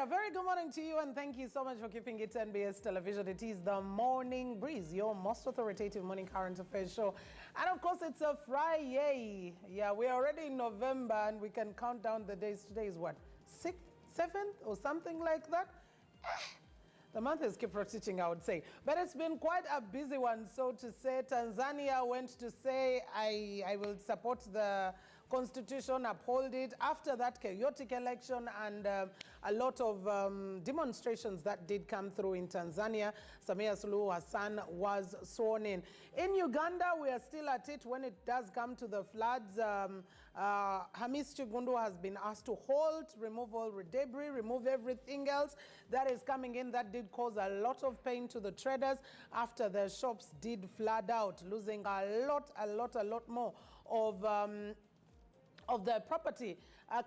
a very good morning to you, and thank you so much for keeping it NBS television. It is the Morning Breeze, your most authoritative morning current affairs show. And of course, it's a Friday. Yeah, we're already in November, and we can count down the days. Today is what, 6th, 7th, or something like that? The month is keep rotating, I would say. But it's been quite a busy one, so to say. Tanzania went to say, I will support the constitution, uphold it. After that chaotic election and a lot of demonstrations that did come through in Tanzania, Samia Suluhu Hassan was sworn in. In Uganda, we are still at it when it does come to the floods. Hamis Chigundu has been asked to halt, remove all debris, remove everything else that is coming in. That did cause a lot of pain to the traders after their shops did flood out, losing a lot more of their property.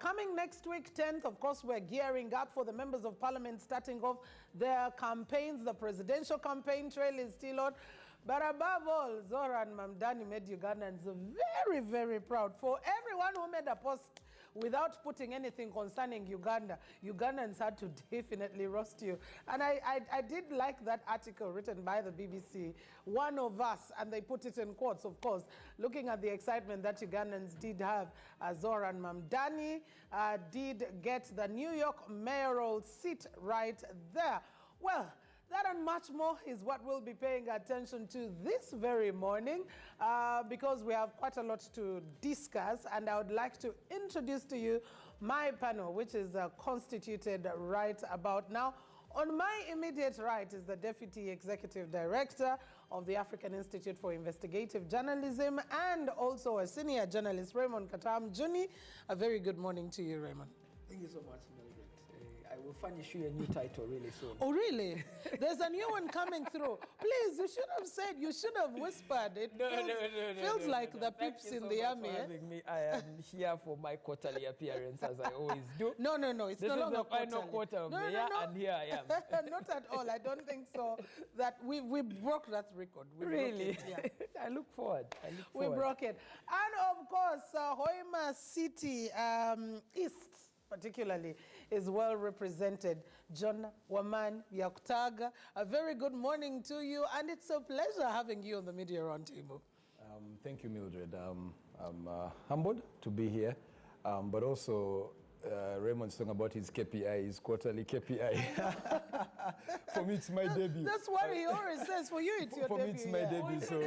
Coming next week, 10th, of course, we're gearing up for the members of parliament starting off their campaigns. The presidential campaign trail is still on. But above all, Zora and Mamdani made Ugandans very, very proud. For everyone who made a post without putting anything concerning Uganda, Ugandans had to definitely roast you. And I did like that article written by the BBC, One of Us, and they put it in quotes, of course, looking at the excitement that Ugandans did have. Zora and Mamdani did get the New York mayoral seat right there. Well, that and much more is what we'll be paying attention to this very morning because we have quite a lot to discuss, and I would like to introduce to you my panel, which is constituted right about now. On my immediate right is the Deputy Executive Director of the African Institute for Investigative Journalism and also a senior journalist, Raymond Katam-Juni. A very good morning to you, Raymond. Thank you so much, Mildred. I will furnish you a new title really soon. Oh, really? There's a new one coming through. Please, you should have said, you should have whispered. It feels like the peeps in the army. Thank you so much for having me. I am here for my quarterly appearance, as I always do. No, it's no longer quarterly. This is the final quarter of the year, and here I am. Not at all. I don't think so. That we broke that record. Really? Broke it, yeah. I look forward. We broke it. And of course, Hoima City East, particularly, is well represented. John Waman Yakutaga, a very good morning to you, and it's a pleasure having you on the Media Roundtable. Thank you, Mildred. I'm humbled to be here, but also Raymond's talking about his KPI, his quarterly KPI. For me, it's my debut. That's what he always says. For you, it's your debut. For me, it's my debut. So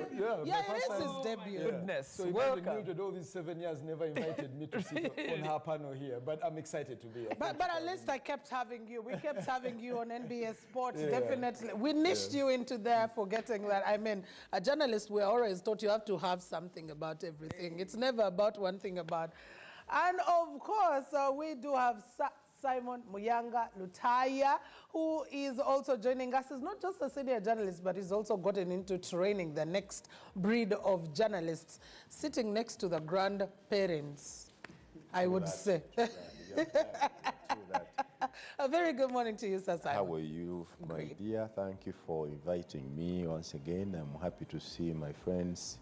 yeah, it is his debut. Goodness. So welcome. Mildred, all these 7 years, never invited me to sit on her panel here, but I'm excited to be here. But at least I kept having you. We kept having you on NBS Sport, definitely. We niched you into there for getting that. I mean, a journalist, we always taught you have to have something about everything. It's never about one thing about. And of course, we do have Simon Muyanga Lutaya, who is also joining us. He's not just a senior journalist, but he's also gotten into training the next breed of journalists, sitting next to the grandparents, I would say. A very good morning to you, Sir Simon. How are you, my dear? Thank you for inviting me once again. I'm happy to see my friends.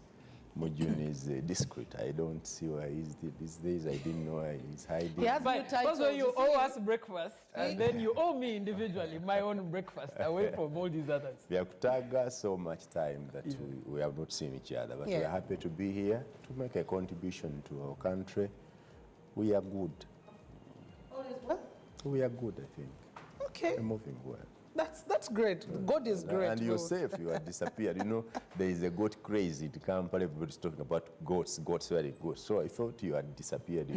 Mujuni is discreet. I don't see where he is these days. I didn't know where he's hiding. He has new titles. Also, you owe us breakfast, and then you owe me individually my own breakfast away from all these others. We have tagged so much time that we have not seen each other, but we are happy to be here to make a contribution to our country. We are good. All is well? We are good, I think. Okay. We're moving well. That's great. God is great. And yourself, you have disappeared. You know, there is a goat craze in Kampala. Everybody's talking about goats, very good. So I thought you had disappeared.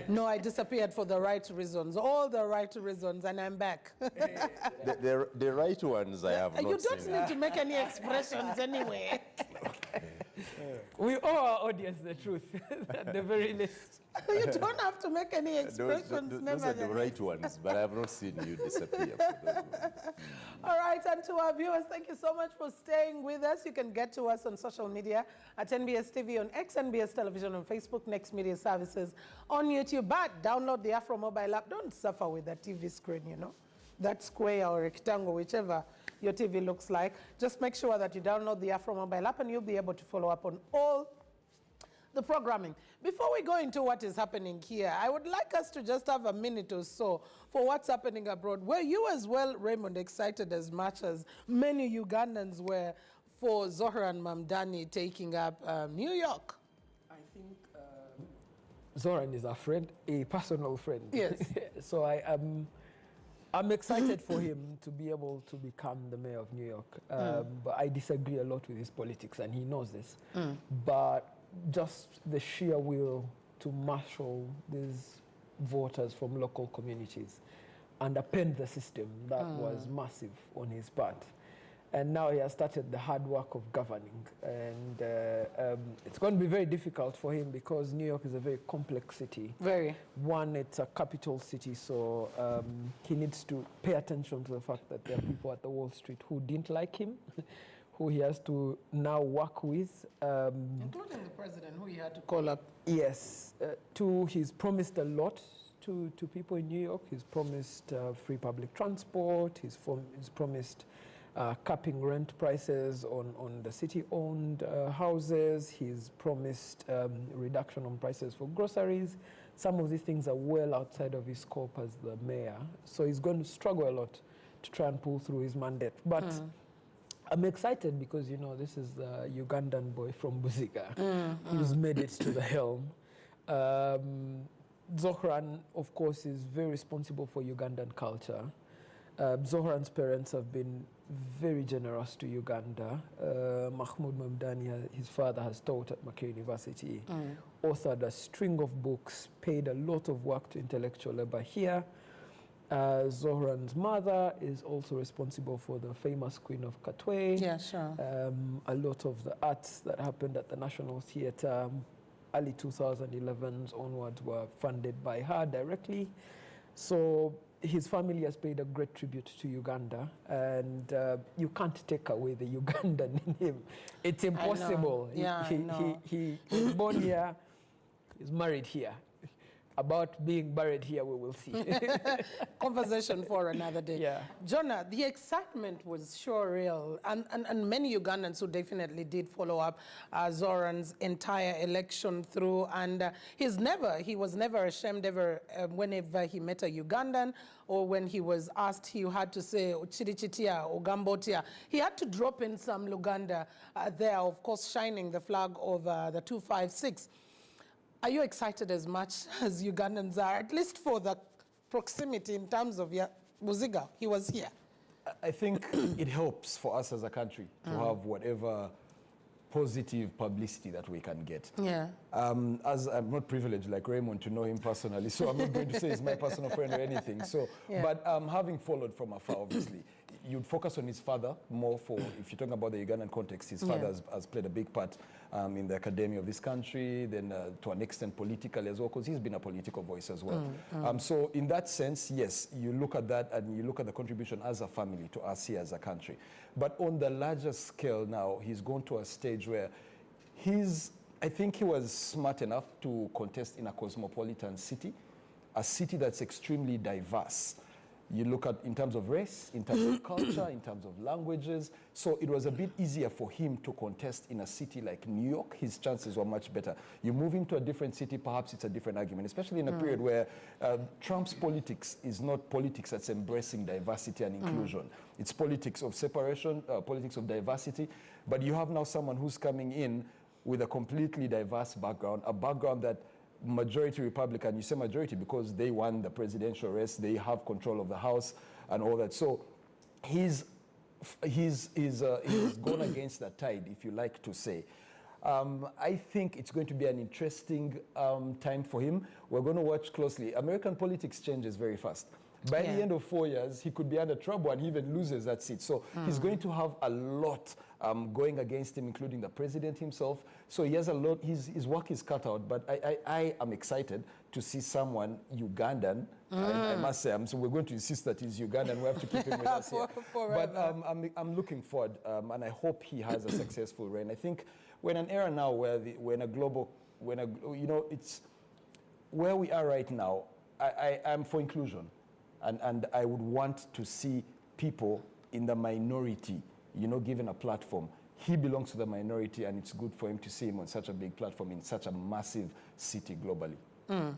No, I disappeared for the right reasons, all the right reasons, and I'm back. the right ones I have not seen. You don't need to make any expressions anyway. We owe our audience the truth, at the very least. You don't have to make any expressions. Those are the right ones, but I have not seen you disappear for those ones. All right, and to our viewers, thank you so much for staying with us. You can get to us on social media at NBS TV on X, NBS Television on Facebook, Next Media Services on YouTube. But download the Afro mobile app. Don't suffer with that TV screen, you know, that square or rectangle, whichever your TV looks like. Just make sure that you download the Afro mobile app and you'll be able to follow up on all the programming. Before we go into what is happening here, I would like us to just have a minute or so for what's happening abroad. Were you as well, Raymond, excited as much as many Ugandans were for Zohran Mamdani taking up New York? I think Zoran is a friend, a personal friend. Yes. So I'm excited for him to be able to become the mayor of New York. But I disagree a lot with his politics, and he knows this. But just the sheer will to marshal these voters from local communities and append the system, that was massive on his part. And now he has started the hard work of governing. And it's going to be very difficult for him because New York is a very complex city. Very. One, it's a capital city, so he needs to pay attention to the fact that there are people at the Wall Street who didn't like him, who he has to now work with. Including the president, who he had to call up. Yes. Two, he's promised a lot to people in New York. He's promised free public transport. He's promised capping rent prices on the city-owned houses. He's promised reduction on prices for groceries. Some of these things are well outside of his scope as the mayor. So he's going to struggle a lot to try and pull through his mandate. But I'm excited because, you know, this is the Ugandan boy from Buziga who's made it to the helm. Zohran, of course, is very responsible for Ugandan culture. Zohran's parents have been very generous to Uganda. Mahmoud Mamdani, his father, has taught at Mackay University, authored a string of books, paid a lot of work to intellectual labor here. Zohran's mother is also responsible for the famous Queen of Katwe. Yeah, sure. A lot of the arts that happened at the National Theatre, early 2011s onwards, were funded by her directly. So his family has paid a great tribute to Uganda, and you can't take away the Ugandan in him. It's impossible. He was born here, he's married here. About being buried here, we will see. Conversation for another day. Yeah. Jonah, the excitement was sure real, and many Ugandans who definitely did follow up Zoran's entire election through, and he was never ashamed ever whenever he met a Ugandan or when he was asked, he had to say Chirichitia or Gambotia. He had to drop in some Luganda there, of course, shining the flag of the 256. Are you excited as much as Ugandans are, at least for the proximity in terms of Buziga? He was here. I think it helps for us as a country to have whatever positive publicity that we can get. Yeah. As I'm not privileged like Raymond to know him personally, so I'm not going to say he's my personal friend or anything. So, Yeah. But having followed from afar, obviously, you'd focus on his father more for, if you're talking about the Ugandan context, his father has played a big part in the academy of this country, then to an extent politically as well, because he's been a political voice as well. So in that sense, yes, you look at that and you look at the contribution as a family to us here as a country. But on the larger scale now, he's gone to a stage where I think he was smart enough to contest in a cosmopolitan city, a city that's extremely diverse. You look at in terms of race, in terms of culture, in terms of languages. So it was a bit easier for him to contest in a city like New York. His chances were much better. You move him to a different city, perhaps it's a different argument, especially in a period where Trump's politics is not politics that's embracing diversity and inclusion. It's politics of separation, politics of diversity. But you have now someone who's coming in with a completely diverse background, a background that majority Republican, you say majority because they won the presidential race, they have control of the House and all that. So he's gone against the tide, if you like to say. I think it's going to be an interesting time for him. We're going to watch closely. American politics changes very fast. By the end of 4 years, he could be under trouble and he even loses that seat. So he's going to have a lot going against him, including the president himself. So he has a lot, his work is cut out. But I am excited to see someone Ugandan. I must say, so we're going to insist that he's Ugandan. We have to keep him with us here. But I'm looking forward, and I hope he has a successful reign. I think we're in an era now where it's where we are right now. I'm for inclusion. And I would want to see people in the minority, given a platform. he belongs to the minority, and it's good for him to see him on such a big platform in such a massive city globally. Yeah.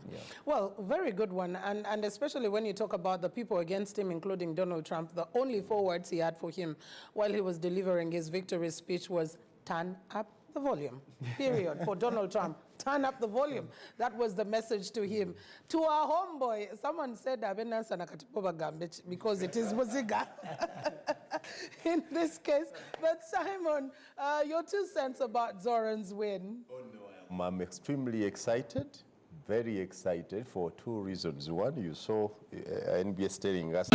Well, very good one. And especially when you talk about the people against him, including Donald Trump, the only 4 words he had for him while he was delivering his victory speech was, turn up the volume, period, for Donald Trump. Turn up the volume. That was the message to him. To our homeboy, someone said, because it is Muziga in this case. But Simon, your 2 cents about Zoran's win. Oh, no, I'm extremely excited. Very excited for 2 reasons. One, you saw NBS telling us